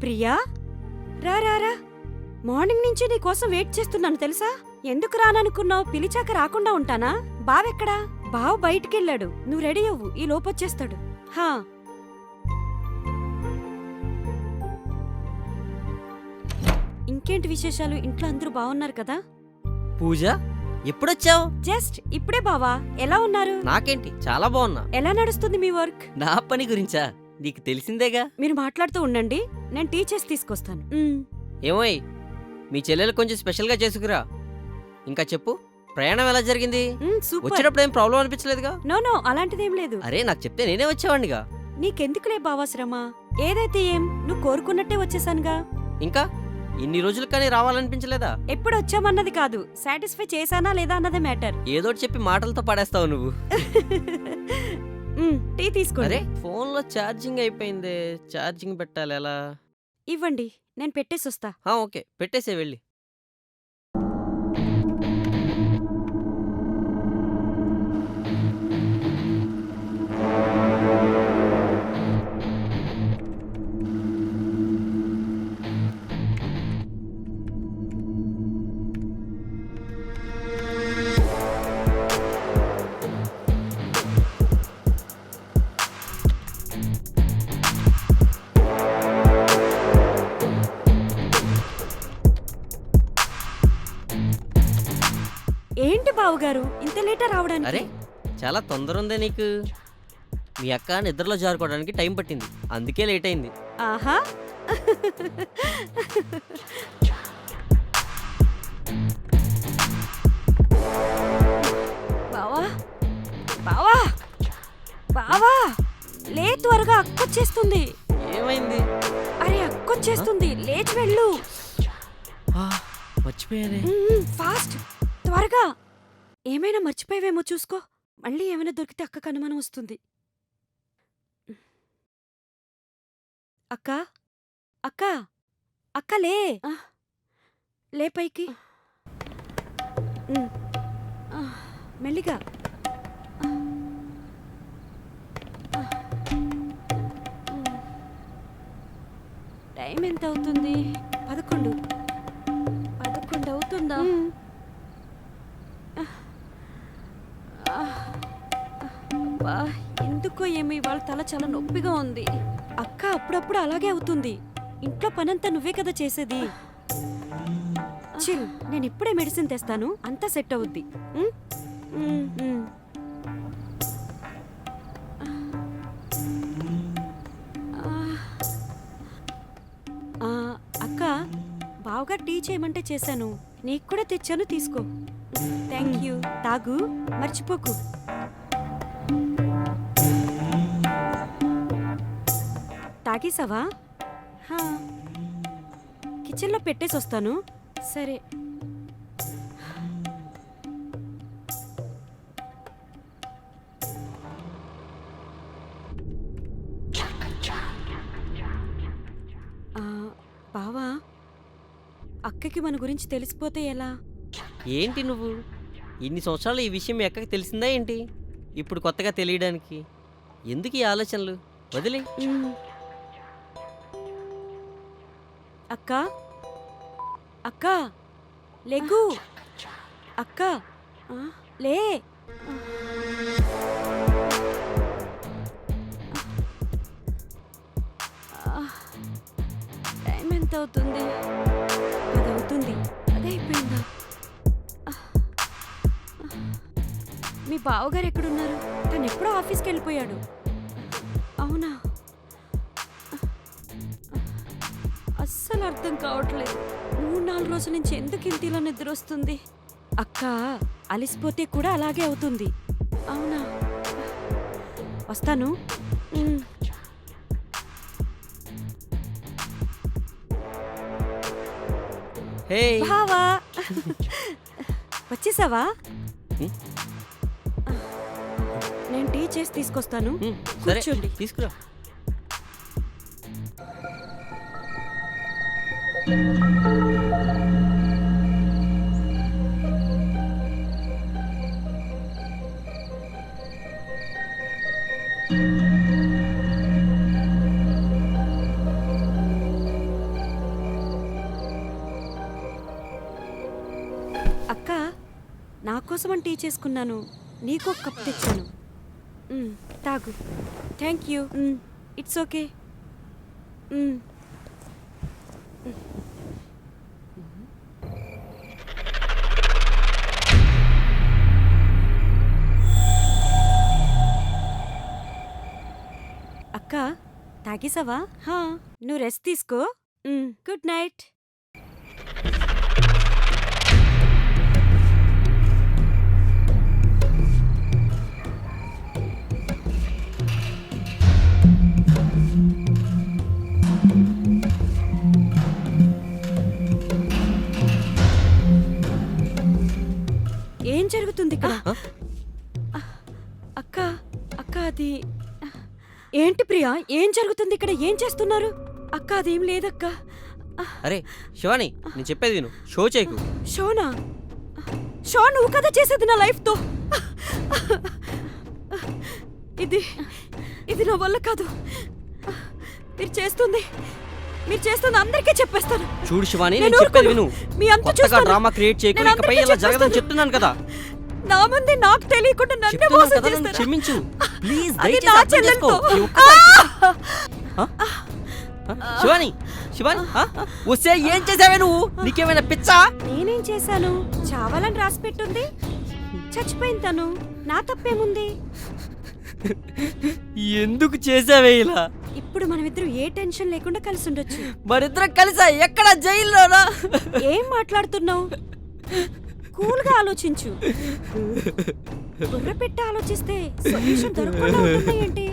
ప్రియా, రా రా రా. మార్నింగ్ నుంచి నీ కోసం వెయిట్ చేస్తున్నాను తెలుసా? ఎందుకు రాననుకున్నావు? పిలిచాక రాకుండా ఉంటానా? బావెక్కడా? బావ బయటికెళ్ళాడు. నువ్వు రెడీ అవ్వు, ఈ లోపొచ్చేస్తాడు. హా. ఇంకేంటి విశేషాలు? ఇంట్లో అందరూ బాగున్నారు కదా? పూజ, ఎప్పుడొచ్చావు? జస్ట్ ఇప్పుడే బావా. ఎలా ఉన్నారు? నాకేంటి, చాలా బాగున్నా. ఎలా నడుస్తుంది మీ వర్క్? నా పని గురించా? నీకు తెలిసిందేగా. మీరు మాట్లాడుతూ ఉండండి, నేను టీ చేసి తీసుకొస్తాను. ఏమోయ్, మీ చెల్లెలు కొంచెం స్పెషల్గా చేసుకురా. ఇంకా చెప్పు, ప్రయాణం ఎలా జరిగింది? సూపర్. వచ్చేటప్పుడు ఏం ప్రాబ్లం అనిపించలేదుగా? నో నో, అలాంటిదేం లేదు. అరే, నాకు చెప్తే నేనే వచ్చేవాడినిగా. నీకెందుకులే బావా శ్రమ. ఏదైతే ఏం, నువ్వు కోరుకున్నట్టే వచ్చేసానుగా. ఇంకా ఇన్ని రోజులు కానీ రావాలనిపించలేదా? ఎప్పుడు వచ్చామన్నది కాదు, సాటిస్ఫై చేశానా లేదా అన్నదే మ్యాటర్. ఏదోటి చెప్పి మాటలతో పడేస్తావు నువ్వు. టీ తీసుకోండి. అరే, ఫోన్లో ఛార్జింగ్ అయిపోయింది. ఛార్జింగ్ పెట్టాలి ఎలా? ఇవ్వండి, నేను పెట్టేసి వస్తా. ఓకే, పెట్టేసే వెళ్ళి. ఏంటి బావగారు ఇంత లేటా రావడానికి? అరే, చాలా తొందర ఉందే నీకు. మీ అక్క నిద్రలో జారుకోవడానికి టైం పట్టింది, అందుకే లేట్ అయింది. ఆహా. బావా బావా బావా, లే త్వరగా, అక్కొచ్చేస్తుంది. ఏమైంది? అరే అక్కొచ్చేస్తుంది, లేచి వెళ్ళు. మర్చిపోయానే. ఫాస్ట్, త్వరగా. ఏమైనా మర్చిపోయావేమో చూసుకో. మళ్ళీ ఏమైనా దొరికితే అక్కకు అనుమానం వస్తుంది. అక్క అక్క అక్క, లే లే పైకి. మెల్లిగా. టైం ఎంత అవుతుంది? 11 అవుతుందా? అబ్బా, ఎందుకో ఏమి ఇవాళ తల చాలా నొప్పిగా ఉంది. అక్క అప్పుడప్పుడు అలాగే అవుతుంది. ఇంట్లో పనంతా నువ్వే కదా చేసేది. చిల్, నేను ఇప్పుడే మెడిసిన్ తెస్తాను, అంతా సెట్ అవుద్ది. అక్క, బావగా టీ చేయమంటే చేశాను. నీకు కూడా తెచ్చాను, తీసుకో. Thank you. తాగు, మర్చిపోకు. తాగేసావా? కిచెన్లో పెట్టేసి వస్తాను. సరే. బావా, అక్కకి మన గురించి తెలిసిపోతే ఎలా? ఏంటి నువ్వు? ఇన్ని సంవత్సరాలు ఈ విషయం మీ అక్కకి తెలిసిందా ఏంటి? ఇప్పుడు కొత్తగా తెలియడానికి ఎందుకు ఈ ఆలోచనలు? వదిలే. అక్క అక్క, లెగ్గు. అక్క, లే. టైం ఎంత అవుతుంది? 10 అవుతుంది. అదే అయిపోయిందా? మీ బావగారు ఎక్కడున్నారు? తను ఎప్పుడో ఆఫీస్కి వెళ్ళిపోయాడు. అవునా? అస్సలు అర్థం కావట్లేదు. 3-4 రోజుల నుంచి ఎందుకు ఇంటిలో నిద్ర వస్తుంది? అక్క అలిసిపోతే కూడా అలాగే అవుతుంది. అవునా? వస్తాను. హే బావా, వచ్చేసావా? నేను టీ చేసి తీసుకొస్తాను. సరే, కూర్చోండి. తీసుకురా. నా కోసమని టీ చేసుకున్నాను. నీకు ఒక కప్ తెచ్చాను. తాగు. Thank you. It's okay. అక్క తాగేసావా? నువ్వు రెస్ట్ తీసుకో. Good night. ఏం జరుగుతుంది ఇక్కడ? అక్క అక్క అది ఏంటి ప్రియా? ఏం జరుగుతుంది ఇక్కడ? ఏం చేస్తున్నారు? అక్క అదేం లేదక్క. అరే శివాని, నేను చెప్పేది విను. షో చేయకు. షోనా? షో నువ్వు కదా చేసేది నా లైఫ్తో. ఇది ఇది నా వల్ల కాదు. మీరు చేస్తుంది అందరికీ చెప్పేస్తాను. చూడు శివాని, నేను నేను చెప్పేది విను. మీ అంత కొత్తగా చూస్తాను. డ్రామా క్రియేట్ చేయకు. నేను ఇకపై అందరికీ ఇలా జరగదని చెప్పేస్తాను. చెప్తున్నాను కదా. నా ముందే నాకు తెలియకుండా నన్ను చెప్తున్నాను మోసం కదా, నన్ను చేస్తారా? క్షమించు ప్లీజ్. అది దయచేసి నా అర్థం చేసుకో. చెల్లెలతో. ఈ ఒక్కసారికి. శివాని శివాని, వస్తే ఏం చేసావే నువ్వు? నీకేమైనా పిచ్చా? నేనేం చేశాను? చావాలని రాసి పెట్టుంది. చచ్చిపోయింది తను. నా తప్పేముంది? ఎందుకు చేసావే ఇలా? ఇప్పుడు మనమిద్దరం ఏ టెన్షన్ లేకుండా కలిసి ఉండొచ్చు. మరిద్దరం కలిసా? ఎక్కడ? జైల్లోనా? ఏం మాట్లాడుతున్నావు? కూల్గా ఆలోచించు. బుర్ర పెట్టి ఆలోచిస్తే సొల్యూషన్ దొరకకుండా ఉంటుందేంటి?